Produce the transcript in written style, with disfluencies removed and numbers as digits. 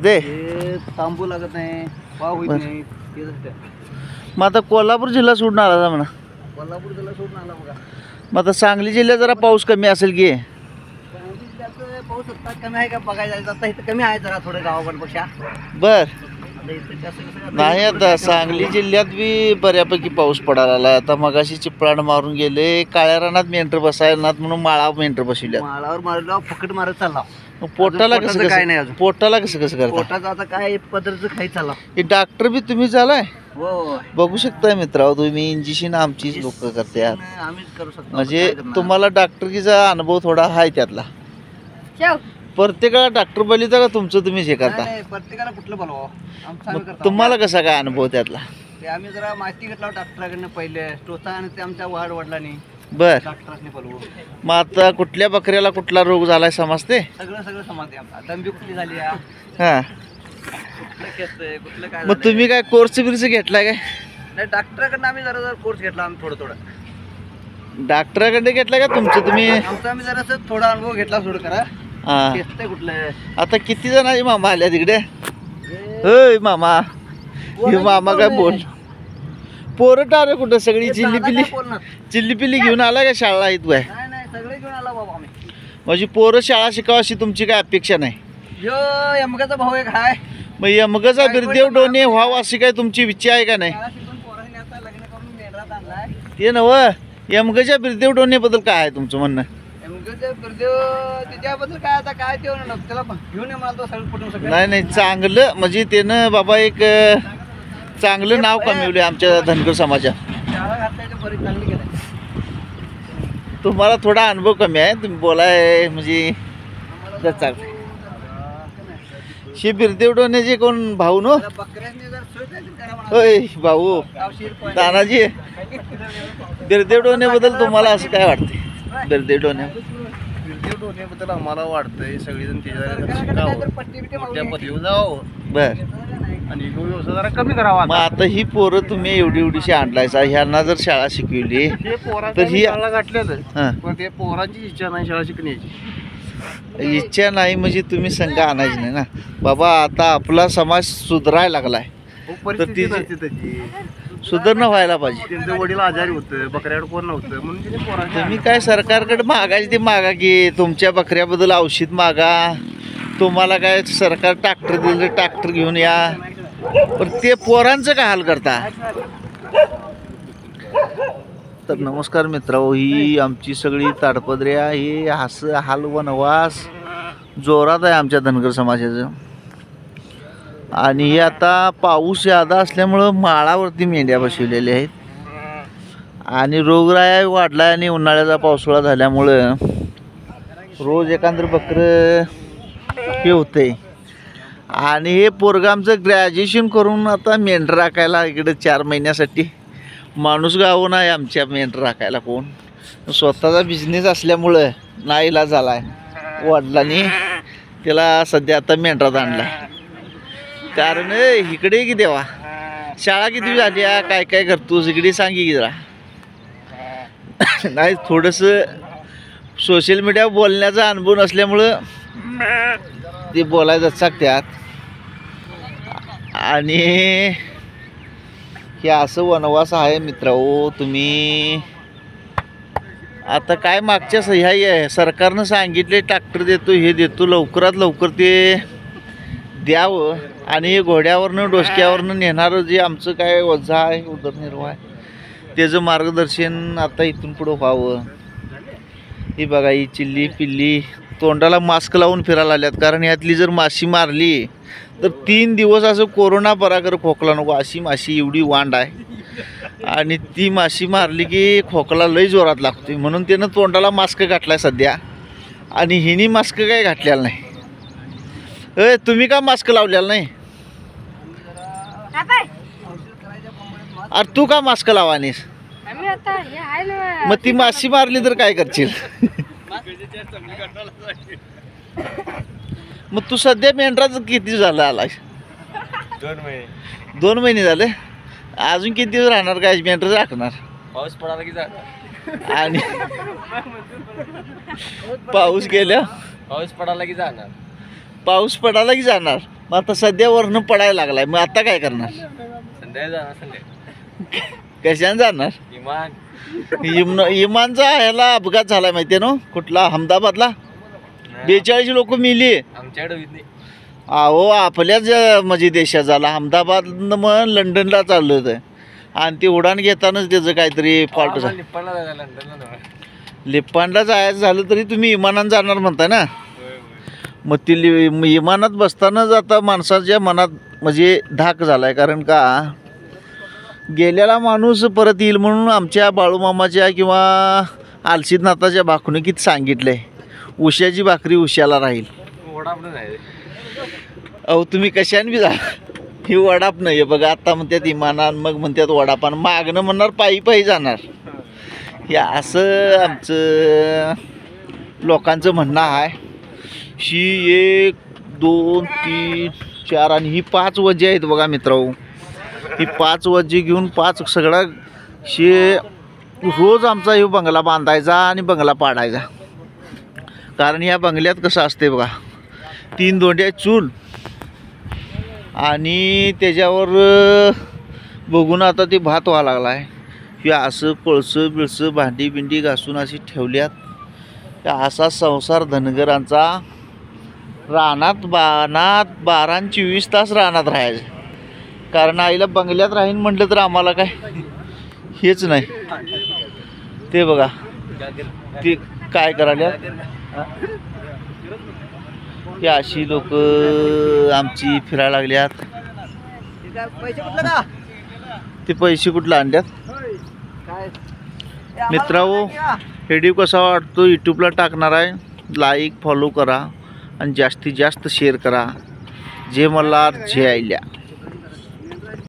दे तांबू लागत नाही, वाव होत नाही. मग आता कोल्हापूर जिल्हा सोडून आला म्हणा. कोल्हापूर जिल्हा सोडून आला बघा. मग आता सांगली जिल्ह्यात जरा पाऊस कमी असेल की. सांगली जिल्ह्यात पाऊस आता कमी आहे का बघायला जायचं. आता इथं कमी आहे जरा थोडं गावाकडपेक्षा. बर आता इथं जास्त कसं नाही, आता सांगली जिल्ह्यात बी बऱ्यापैकी पाऊस पडायला आला. आता मगाशी चिपळाण मारून गेले, काळ्या रानात मेंढर बसायला म्हणून माळा मेंढर बसविल्या. माळावर मारला फकट मारत चालला. मग पोटाला अजून कसं पोटाचं काय कसं नाही अजून. पोटाला कसं कसं करता. पोटाचं आता काय पदरचं खाई चालला. हे डॉक्टर बी तुम्ही झालाय. हो बघू शकताय मित्रांनो तुम्ही, इंजेक्शन आमचीच लोक करतात. आम्हीच करू शकतो. म्हणजे तुम्हाला डॉक्टरकीचा अनुभव थोडा आहे त्यातला. प्रत्येकाला डॉक्टर बलिता का तुमचं तुम्हीच हे करता. नाही, प्रत्येकाला कुठलं बोलवा आमचं आम्ही मग करतो. तुम्हाला कसा काय अनुभव त्यातला. ते आम्ही जरा माहिती घेतला डॉक्टराकडनं पहिले टोचा आणि ते आमच्या वाढ वडिलांनी बर डॉक्टरांनी बोलवू. मग आता कुठल्या बकऱ्याला कुठला रोग झालाय समजते. सगळं सगळं समजते आमचा. दंबी कुठली झाली आहे, हा कुठलं खेचतंय, कुठलं काय मग तुम्ही काय कोर्स बिर्स घेतलाय काय. नाही डॉक्टराकडनं आम्ही जरा जरा कोर्स घेतला. आम्ही थोडं थोडं डॉक्टराकडे घेतलाय का तुमचं तुम्ही. आमचा आम्ही जरा थोडा अनुभव घेतला थोडं करा. हा खेचतंय कुठलं. आता किती जणांची मामा आल्या तिकडे. होय मामा, हे मामा काय बोल. पोरं टारे कुठं सगळी चिल्ली पिल्ली बोलणार चिल्ली पिल्ली घेऊन आला का शाळा इथं आहे. नाही नाही सगळे घेऊन आला बाबा आम्ही. म्हणजे पोरं शाळा शिकावं अशी तुमची काय अपेक्षा नाही. यो यमकाचा भाऊ एक हाय. मग यमगचा बिरदेव डोने व्हावं अशी काय तुमची इच्छा आहे का नाही. शाळा शिकून पोरांनी आता लग्न करून मेंढरात आणलाय. ते नव यमगच्या बिरदेव डोनेबद्दल काय आहे तुमचं म्हणणं. यमकाचा बिरदेव त्याच्याबद्दल काय आता काय ते त्याला घेऊन ये मला तो सगळं पटवून सगळं. नाही नाही, चांगलं म्हणजे त्यानं बाबा एक चांगलं नाव कमवले आमच्या धनगर समाजात. शाळा घातल्याच्या बरीच चांगली केलं. तुम्हाला थोडा अनुभव कमी आहे, तुम्ही बोलाय म्हणजे चांगलं. शे बिरदेव डोनेचे कोण भाऊ नो. बकऱ्यांनी जर सोय करा म्हणा. होय भाऊ गावशीर पण. तानाजी, बिरदेव डोनेबद्दल तुम्हाला असं काय वाटते. बिरदेव डोने बिरदेव डोनेबद्दल आम्हाला वाटतंय सगळीजण पट्टी बिट्टी मोठ्या पदवीवर जावं बर. आणि व्यवसाय जरा कमी करावा. मग आता ही पोरं तुम्ही एवढी एवढीशी आणलायचा, ह्यांना जर शाळा शिकवली ते पोरांचं तर ही शाळा गाठल्याच हा पण ते पोरांची इच्छा नाही शाळा शिकण्याची. इच्छा नाही म्हणजे तुम्ही संघ आणायची नाही ना बाबा. आता आपला समाज सुधारायला लागलाय, परिस्थिती ती- नसते त्याची. सुधारणा व्हायला पाहिजे. त्यांचं वडील आजारी होतं, बकऱ्याकडे कोण नव्हतं म्हणून तिने पोरांच्या तुम्ही काय सरकारकडे मागायचे ते मागा की तुमच्या बकऱ्याबद्दल औषध मागा. तुम्हाला काय सरकार ट्रॅक्टर दिलं ट्रॅक्टर घेऊन या, पण ते पोरांचं काय हाल करता. तर नमस्कार मित्रांनो, ही आमची सगळी ताडपत्र्या ही हाल वनवास जोरात आहे आमच्या धनगर समाजाचं. आणि हे आता पाऊस ज्यादा असल्यामुळं माळावरती मेंढ्या बसवलेल्या आहेत आणि रोगराई वाढला आणि उन्हाळ्याचा पावसाळा झाल्यामुळं रोज एखादं बकरं हे होतंय. आणि हे पोरगं आमचं ग्रॅज्युएशन करून आता मेंढर राखायला इकडे 4 महिन्यासाठी माणूस गावून आहे आमच्या मेंढर राखायला कोण. स्वतःचा बिझनेस असल्यामुळं नाईलाज झाला आहे. वडिलांनी त्याला सध्या आता मेंढरात आणला. कारण इकडे की देवा शाळा किती झाली काय काय करतोस इकडे सांगी की जरा. नाही थोडंसं सोशल मीडियावर बोलण्याचा अनुभव नसल्यामुळं ते बोलायचं सांगतात. आणि हे असं वनवास आहे मित्रांनो. तुम्ही आता काय मागच्या ह्या सरकारनं सांगितले ट्रॅक्टर देतो हे देतो, लवकरात लवकर ते द्यावं. आणि हे घोड्यावरनं डोसक्यावरनं नेणारं जे आमचं काय वजा आहे उदरनिर्वाह आहे त्याचं मार्गदर्शन आता इथून पुढं व्हावं. ही बघा ही चिल्ली पिल्ली तोंडाला मास्क लावून फिरायला आल्यात. कारण यातली जर माशी मारली तर 3 दिवस असं कोरोना पराकर खोकला नको अशी माशी एवढी वांड आहे. आणि ती माशी मारली की खोकला लई जोरात लागतोय म्हणून त्यानं तोंडाला मास्क घातलाय सध्या. आणि हिनी मास्क काय घातलेला नाही. तुम्ही का मास्क लावलेला नाही. अरे तू का मास्क लावानीस. मग ती माशी मारली तर काय करशील. मग तू सध्या मेंढराच किती झालं आलाय. 2 महिने झाले. अजून किती दिवस राहणार काय मेंढर राखणार. पाऊस पडायला की जाणार. आणि पाऊस गेल्या पाऊस पडायला की जाणार. पाऊस पडायला की जाणार. मग आता सध्या वरनं पडायला लागलाय, मग आता काय करणार? संध्याकाळी जाणार संध्याकाळी. कशाने जाणार? इमान इमानचा ह्याला अपघात झालाय माहितीये ना, कुठला अहमदाबादला 42 लोक मिली. आमच्याकडे होत नाही. अहो आपल्याच म्हणजे देशात झाला. अहमदाबादनं मग लंडनला चाललं होतं आणि ते उडान घेतानाच त्याचं काहीतरी फॉल्ट झालं. निप्पाणला जायला लंडनला नव्हे. लिप्पांडला जायचं झालं तरी तुम्ही इमानानं जाणार म्हणताय ना. मग ती इमानात बसतानाच आता माणसाच्या मनात म्हणजे धाक झालाय. कारण का गेलेला माणूस परत येईल म्हणून आमच्या बाळूमामाच्या किंवा आलसीनाथाच्या भाकणुकीत सांगितलंय, उशाची भाकरी उशाला राहील. वडापाव नाही. अहो तुम्ही कशाने बी जा, ही वडाप नाही आहे बघा. आता म्हणतात इमानान, मग म्हणतात वडापान, मागणं म्हणणार पायी पायी जाणार. हे असं आमचं लोकांचं म्हणणं आहे. ही 1 2 3 4 आणि ही 5 वज्जे आहेत बघा मित्रांनो. ही 5 वज्जे घेऊन 5 सगळा शे रोज आमचा हे बंगला बांधायचा आणि बंगला पाडायचा. कारण या बंगल्यात कसं असते बघा, 3 दोंड्या चूल आणि त्याच्यावर बघून आता ते भात व्हायला लागला आहे. हे असं कोळसं बिळसं भांडी बिंडी घासून अशी ठेवल्यात. असा संसार धनगरांचा. रानात 12 आणि 24 तास रानात राहायचं. कारण आईला बंगल्यात राहीन म्हटलं तर आम्हाला काय हेच नाही. ते बघा ते काय करायला. ही अशी लोक आमची फिरायला लागल्यात. पैसे कुठलं का ते पैसे कुठलं आणल्यात? काय मित्रांनो व्हिडिओ कसा वाटतो यूट्यूबला टाकणार आहे. लाईक फॉलो करा आणि जास्तीत जास्त शेअर करा. जय मल्हार जय आयल्या.